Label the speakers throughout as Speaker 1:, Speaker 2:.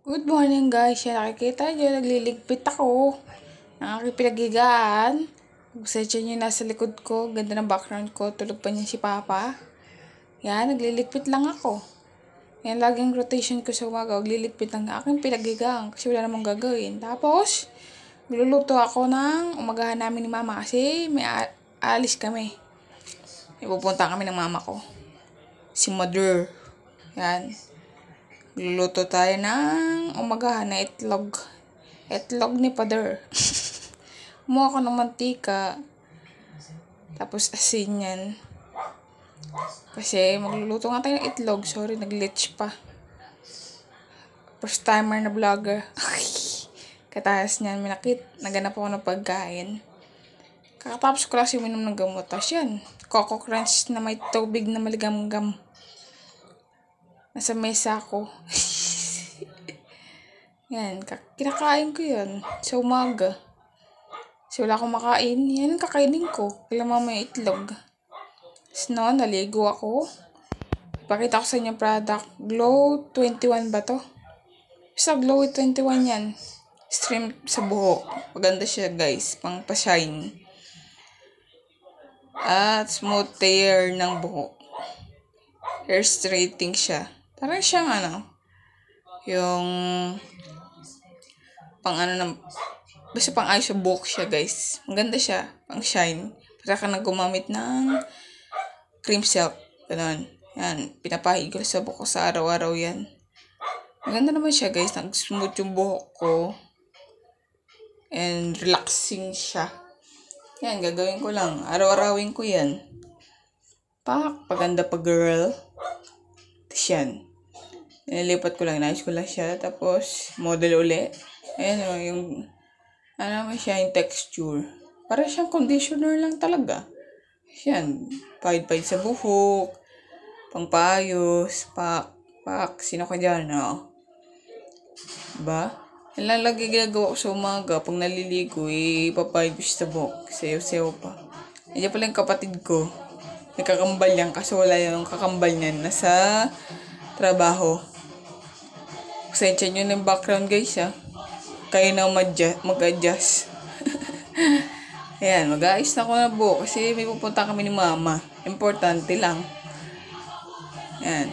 Speaker 1: Good morning guys. Yan, nakikita nyo, nagliligpit ako ng aking pinaghigaan. Pasensya nyo nasa likod ko. Ganda ng background ko. Tulog pa niya si Papa. Yan, nagliligpit lang ako. Yan, laging rotation ko sa umaga. Nagliligpit ng aking pinaghigaan kasi wala namang gagawin. Tapos, niluluto ako ng umagahan namin ni Mama kasi may alis kami. Ipupunta kami ng mama ko. Si Mother. Yan. Luluto tayo ng umagahan na itlog. Itlog ni Father. Kumuha ko ng mantika. Tapos asin yan. Kasi magluluto nga tayo ng itlog. Sorry, nag-glitch pa. First timer na vlogger. Katayas niyan, minakit. Naganap ako ng pagkain. Kakatapos ko lang uminom ng gamot. Tapos yan. Coco Crunch na may tubig na maligam-gam. Nasa mesa ko. Yan, kinakain ko yan sa umaga. Kasi wala akong makain. Yan, kakainin ko. Kailan mamaya itlog. So, naligo ako. Ipakita ko sa inyo product. Glow 21 ba to? Sa Glow 21 yan. Stream sa buhok. Maganda siya guys. Pang pa-shine. At smooth hair ng buhok. Hair straightening siya. Parang siyang yung basta pang ayos sa buhok siya guys. Maganda siya, pang shine. Para ka gumamit ng cream silk. Ganun. Yan, pinapahid ko sa buhok ko sa araw-araw yan. Maganda naman siya guys. Nag-smooth yung buhok ko. And relaxing siya. Yan, gagawin ko lang. Araw-arawin ko yan. Paganda pa girl. Tapos yan. Nilipat ko lang, inayos ko lang siya. Tapos, model uli. Ayan yung, may siya yung texture. Para siyang conditioner lang talaga. Yan, pahid-pahid sa buhok. Pangpayos, sino ka dyan, Diba? Yan lang lagi ginagawa ko sa umaga. Pag naliligo, ipapahid ko siya sa buhok. Sayo-sayo pa. Yan pala yung kapatid ko. Nagkakambal yan kasi wala yung kakambal niyan. Nasa trabaho. Pasensya nyo ng background guys Kayo na mag-adjust. Ayan, mag-aayos na ako na buhok kasi may pupunta kami ni Mama. Importante lang. Ayan.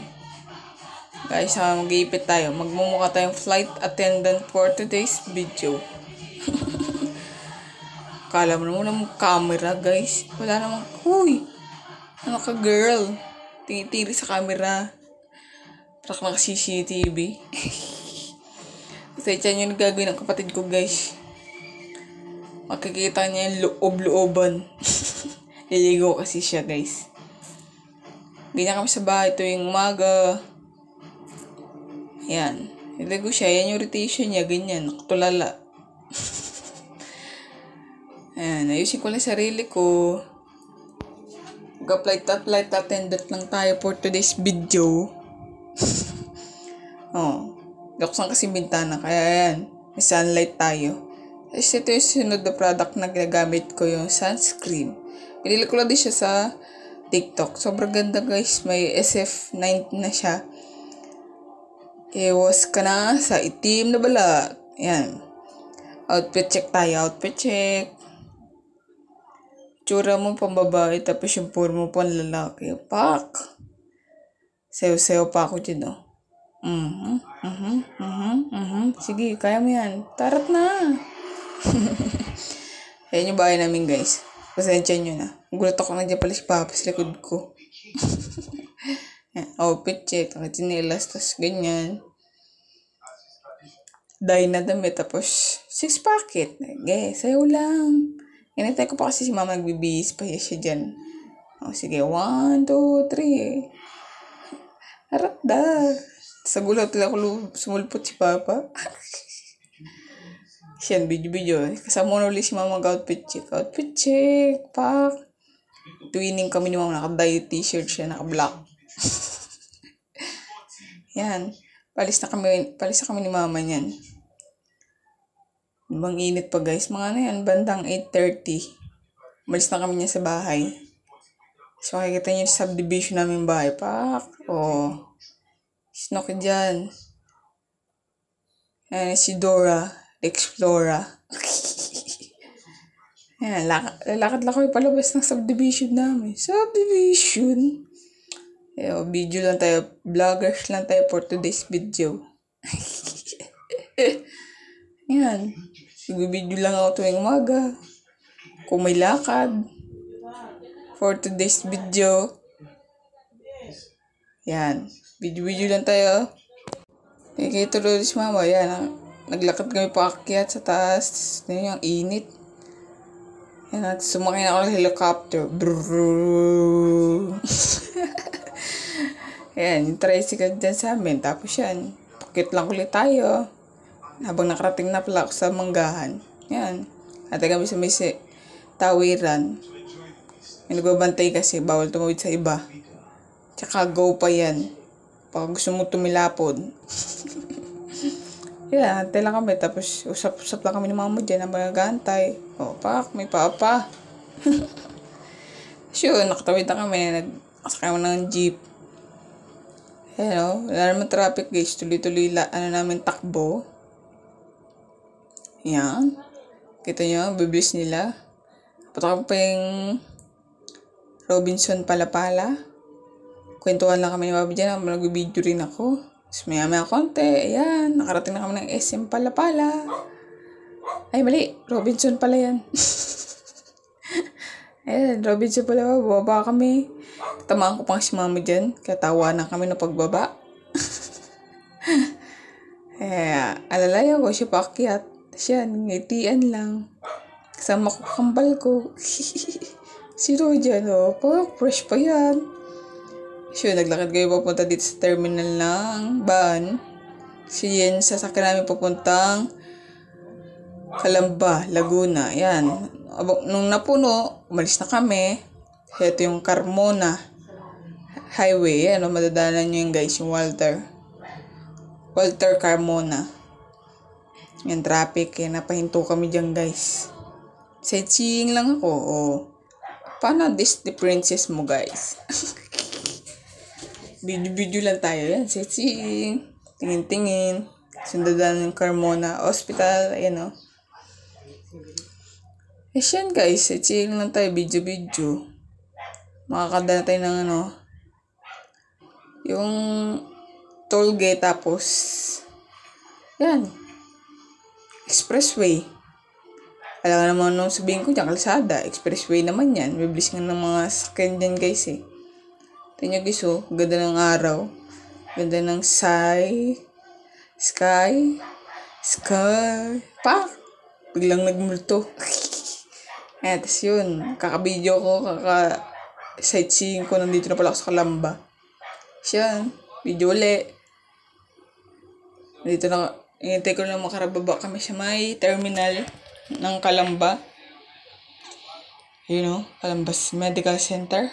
Speaker 1: Guys, mag-iipit tayo. Magmumukha tayong flight attendant for today's video. Kala mo naman ng camera guys. Wala namang, ano ka girl? Tinitiri sa camera. Para ka naka-CCTV. Pasensya nyo nagagawin ng kapatid ko guys. Makikita niya yung loob-looban. Liligo kasi siya guys. Ganyan kami sa bahay tuwing umaga. Yan. Niligo siya. Yan yung rotation niya. Ganyan. Nakatulala. Ayan. Ayusin ko lang sarili ko. Mag-flight attendant lang tayo for today's video. Laksan kasi bintana. Kaya yan. May sunlight tayo. Tapos ito yung sunod na product na ginagamit ko, yung sunscreen. Pinili ko lang din siya sa TikTok. Sobrang ganda guys. May SF9 na siya. Iwas ka na sa itim na balat. Yan. Outfit check tayo. Outfit check. Tsura mo pang babae. Tapos yung puro mo pang lalaki. Sayo-sayo pa ako dyan Sige, kaya mo yan. Tarat na. Ayan yung bahay namin guys. Pasensya nyo na. Gulat ako na dyan pala si Papa sa likod ko. Outfit check. Nakachinilas. Tapos ganyan. Dahil na damit. Tapos 6 packet. Sayo lang. Inantay ko pa kasi si Mama nagbibihis pa siya dyan. Sige. 1, 2, 3. Harap da. Sa gulat ako sumulpot si Papa. Siyan, video. Kasama na ulit si Mama mag-outfit check. Outfit check. Twinning kami ni Mama. Naka-dye t-shirt siya. Naka-black. Yan. Palis na kami ni Mama niyan. Bang init pa guys. Mga yan. Bandang 8:30. Malis na kami niya sa bahay. So, makikita niyo yung subdivision namin bahay. Sino ka dyan? Si Dora the Explorer. Ayan, lalakad lang kami palabas ng subdivision namin. Subdivision? Video lang tayo. Vloggers lang tayo for today's video. Yan. Video lang ako tuwing umaga. Kung may lakad. For today's video. Yan. Video lang tayo. Kaya tuloy si mama. Yan. Naglakad kami paakyat sa taas. Yan yung init. Yan. At sumakay na ako ng helicopter. Brrrr. Yan. Yung tricycle dyan sa amin. Tapos yan. Pakit lang ulit tayo. Habang nakarating na pala ako sa Manggahan. Yan. At kami sa may tawiran. May nagbabantay kasi. Bawal tumawid sa iba. Tsaka go pa yan. Pag gusto mo tumilapod. Yan. Antay lang kami. Tapos usap-usap lang kami ng mama dyan. Habang nag-aantay. Pak. May papa. Sure. Nakatawid na kami. Nakasakay mo ng jeep. Wala naman traffic guys. Tuloy-tuloy namin takbo. Yan. Kita nyo, biblis nila. Patok pa yung Robinson Palapala. Kwentuhan lang kami ni Bobby dyan. Nag-video rin ako. Tapos maya konti. Ayan. Nakarating na kami ng SM Palapala. Ay, mali. Robinson pala yan. Ayan, Robinson pala. Bababa kami. Tamaan ko pang si mama dyan. Kaya tawa na kami na pagbaba. Alalayan ko siya paakyat. Siya, ngitian lang. Kasama ko kambal ko. Sino dyan, parang fresh pa yan. Siya, naglakad kayo papunta dito sa terminal ng van. Siya, sasakyan namin papuntang Calamba, Laguna. Yan. Nung napuno, umalis na kami. Ito yung Carmona Highway. Yan, madadaanan nyo yung guys, yung Walter Carmona. Yan, traffic. Kaya napahinto kami dyan, guys. Sightseeing lang ako. Paano Disney princess mo, guys? Video lang tayo. Yan, sightseeing. Tingin-tingin. Sundadan yung Carmona Hospital. Ayan, yan, guys. Sightseeing lang tayo. Video. Makakada na tayo ng yung toll gate. Tapos, yan. Expressway. Alam nga naman nung sabihin ko dyan, kalsada. Expressway naman yan. Biblis nga ng mga sakyan dyan guys Tingnan nyo guys Ganda ng araw. Ganda ng sky. Pak! Biglang nagmulto. Tapos yun. Kakabidyo ko. Sightseeing ko. Nandito na pala ako sa Calamba. Siya. Video ulit. Nandito na. Ingintay ko na makarababa kami sa may terminal ng Calamba. Calambas Medical Center.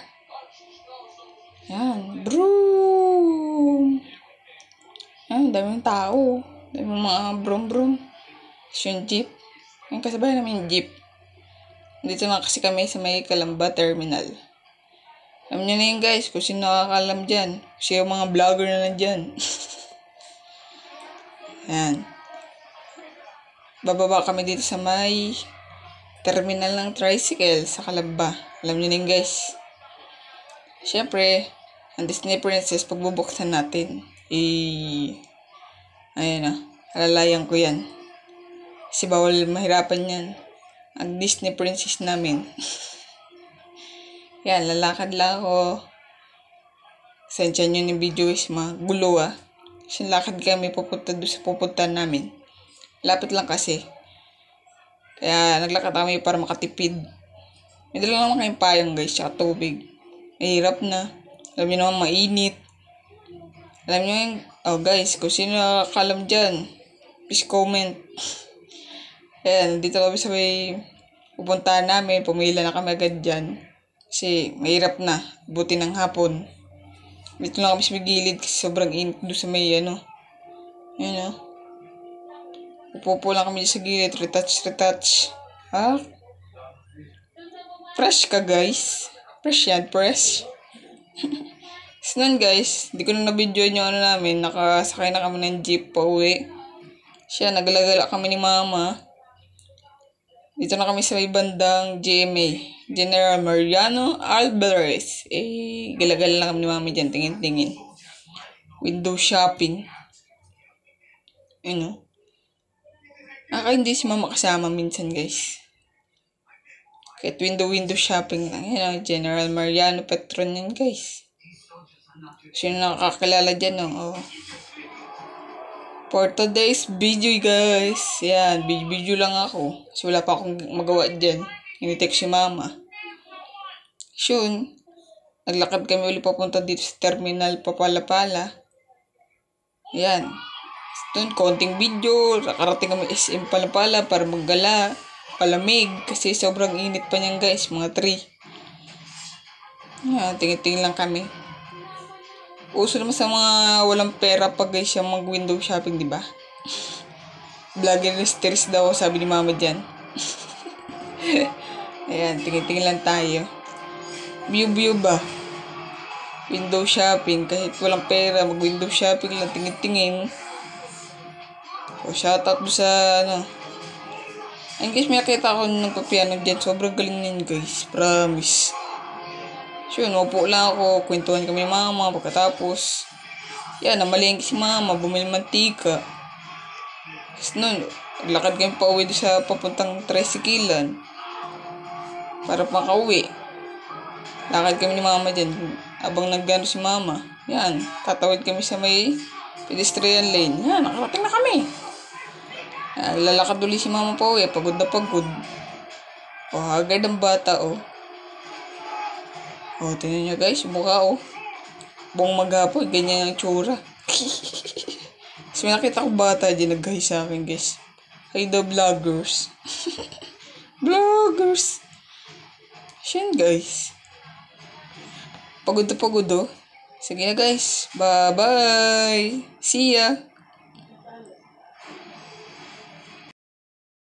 Speaker 1: Yan. Broom! Yan, daming tao. Daming mga brum-brum. Yung jeep. Yung kasabay namin yung jeep. Dito na kasi kami sa may Calamba Terminal. Alam nyo na yun guys, kung sino nakakalam dyan. Kasi yung mga vlogger na nandyan. Yan. Bababa kami dito sa may terminal ng tricycle sa Calamba. Alam nyo na yun guys. Siyempre, ang Disney Princess pagbubuksan natin. Alalayan ko yan. Kasi bawal mahirapan yan. Ang Disney Princess namin. Yan, lalakad lang ako. Sensya nyo ng video is magulo Kasi lakad kami pupunta doon sa pupuntahan namin. Lapit lang kasi. Kaya naglakad kami para makatipid. May dala naman kayong payong guys, tsaka tubig. Mahirap na. Alam nyo naman mainit. Alam nyo yung, guys, kung sino nakakalam dyan, please comment. Ayan, dito kami sa may pupuntahan namin. Pumila na kami agad dyan. Kasi mahirap na. Buti ng hapon. Dito lang kami sa may gilid kasi sobrang init doon sa may Ayan Upo lang kami sa gilid. Retouch. Fresh ka guys. Fresh yan, fresh. So nun guys, di ko na na-video nyo namin. Nakasakay na kami ng jeep pa uwi. Siya, naglagala kami ni mama. Dito na kami sa may bandang GMA, General Mariano Alvarez. Galagal lang kami ni mama dyan, tingin-tingin. Window shopping. Ano? Hindi si mama kasama minsan, guys. Kahit window shopping lang. Yan, General Mariano Petron yan, guys. Sino nakakilala dyan, no? For today's video, guys. Yan, video lang ako. Kasi wala pa akong magawa dyan. Ini-text si mama. Soon, naglakad kami ulit papunta dito sa terminal Papalapala. Yan. Doon, konting video. Nakarating kami SM Palapala para maggala. Palamig. Kasi sobrang init pa niyan, guys. Mga 3. Yan, tingin-tingin lang kami. Uso naman sa mga walang pera pag guys yung mag-window shopping, di ba? Vlogger stress daw, sabi ni mama dyan. Ayan, tingin-tingin lang tayo. View ba? Window shopping, kahit walang pera, mag-window shopping lang, tingin-tingin. O, shoutout sa, ayun guys, may nakita ako nagpapiano dyan. Sobrang galing yan, guys. Promise. So, naupo lang ako, kwentuhan kami mama, pagkatapos, yan, namalengke si mama, bumili mantika. Tapos nun, naglakad kami pa uwi sa papuntang tricyclean para makauwi. Lakad kami ni mama dyan, abang naggano si mama. Yan, tatawid kami sa may pedestrian lane. Yan, nakarating na kami. Yan, lalakad ulit si mama pa uwi, pagod na pagod. O, agad ang bata, o. O, tingnan nyo guys, mukha buong maghapon, ganyan ang tsura. So, may nakita ko bata dyan, nag-hi sa akin guys. Hi the vloggers. Vloggers. Siyan guys. Pagod na pagod. Sige na guys, bye bye. See ya.